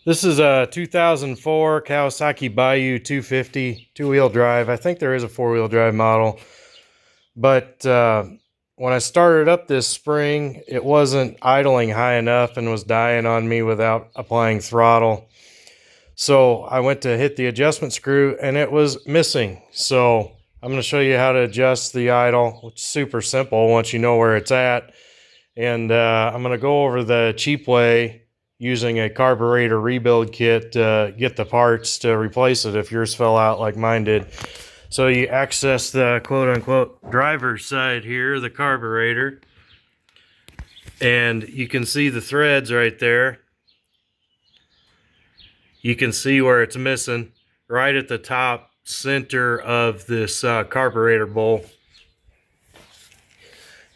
This is a 2004 Kawasaki Bayou 250 two-wheel drive. I think there is a four-wheel drive model. But when I started up this spring, it wasn't idling high enough and was dying on me without applying throttle. So I went to hit the adjustment screw and it was missing. So I'm going to show you how to adjust the idle, which is super simple once you know where it's at. And I'm going to go over the cheap way using a carburetor rebuild kit to get the parts to replace it if yours fell out like mine did. So you access the quote-unquote driver's side here, the carburetor, and you can see the threads right there. You can see where it's missing right at the top center of this carburetor bowl.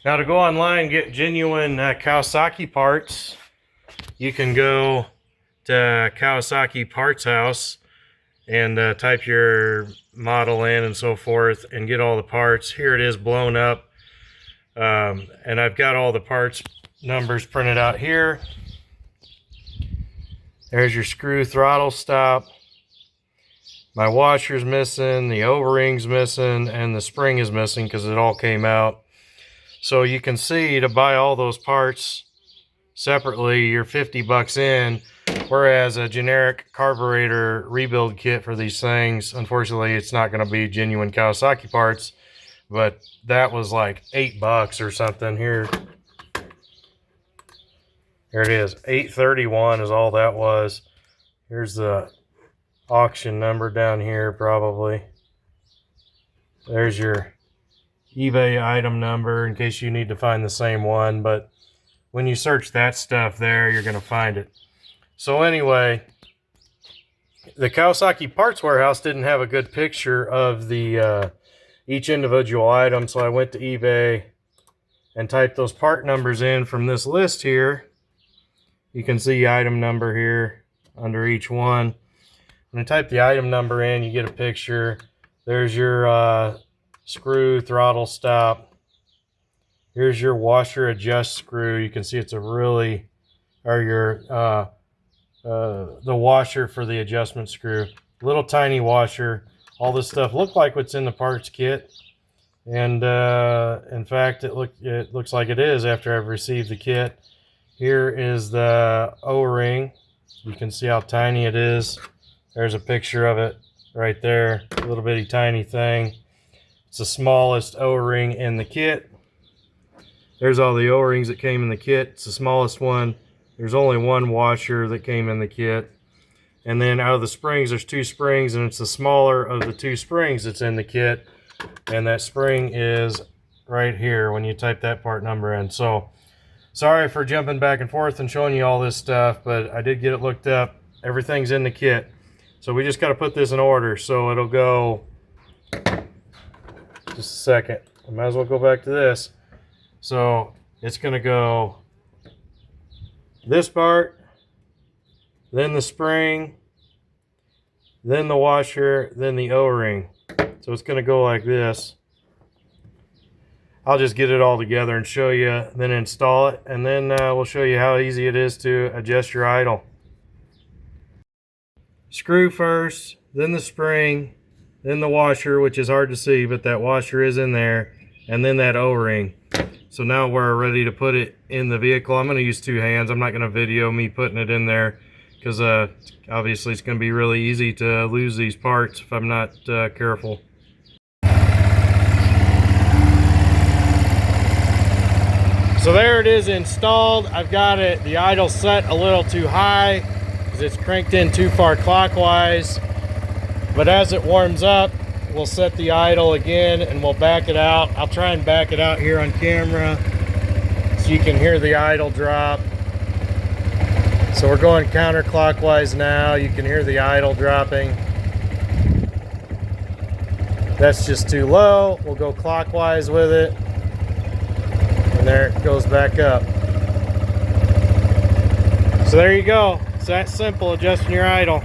Now to go online and get genuine Kawasaki parts, you can go to Kawasaki Parts House and type your model in and so forth and get all the parts. Here it is blown up, and I've got all the parts numbers printed out here. There's your screw throttle stop. My washer's missing, the O-ring's missing, and the spring is missing because it all came out. So you can see to buy all those parts separately, you're 50 bucks in, whereas a generic carburetor rebuild kit for these things, unfortunately, it's not going to be genuine Kawasaki parts, but that was like 8 bucks or something. Here it is, $8.31 is all that was. Here's the auction number down here, probably. There's your eBay item number in case you need to find the same one, but when you search that stuff there, you're going to find it. So anyway, the Kawasaki Parts Warehouse didn't have a good picture of the each individual item, so I went to eBay and typed those part numbers in from this list here. You can see item number here under each one. When you type the item number in, you get a picture. There's your screw throttle stop. Here's your washer adjust screw. You can see it's a really, or your the washer for the adjustment screw. Little tiny washer. All this stuff looked like what's in the parts kit, and in fact, it looks like it is after I've received the kit. Here is the O-ring. You can see how tiny it is. There's a picture of it right there. A little bitty tiny thing. It's the smallest O-ring in the kit. There's all the O-rings that came in the kit. It's the smallest one. There's only one washer that came in the kit. And then out of the springs, there's 2 springs, and it's the smaller of the 2 springs that's in the kit. And that spring is right here when you type that part number in. So, sorry for jumping back and forth and showing you all this stuff, but I did get it looked up. Everything's in the kit. So we just got to put this in order. So it'll go, just a second. I might as well go back to this. So it's going to go this part, then the spring, then the washer, then the O-ring. So it's going to go like this. I'll just get it all together and show you, then install it, and then we'll show you how easy it is to adjust your idle. Screw first, then the spring, then the washer, which is hard to see, but that washer is in there, and then that O-ring. So now we're ready to put it in the vehicle. I'm going to use 2 hands. I'm not going to video me putting it in there because obviously it's going to be really easy to lose these parts if I'm not careful. So there it is installed. I've got it, the idle set a little too high because it's cranked in too far clockwise. But as it warms up, we'll set the idle again and we'll back it out. I'll try and back it out here on camera so you can hear the idle drop. So we're going counterclockwise now. You can hear the idle dropping. That's just too low. We'll go clockwise with it. And there it goes back up. So there you go. It's that simple, adjusting your idle.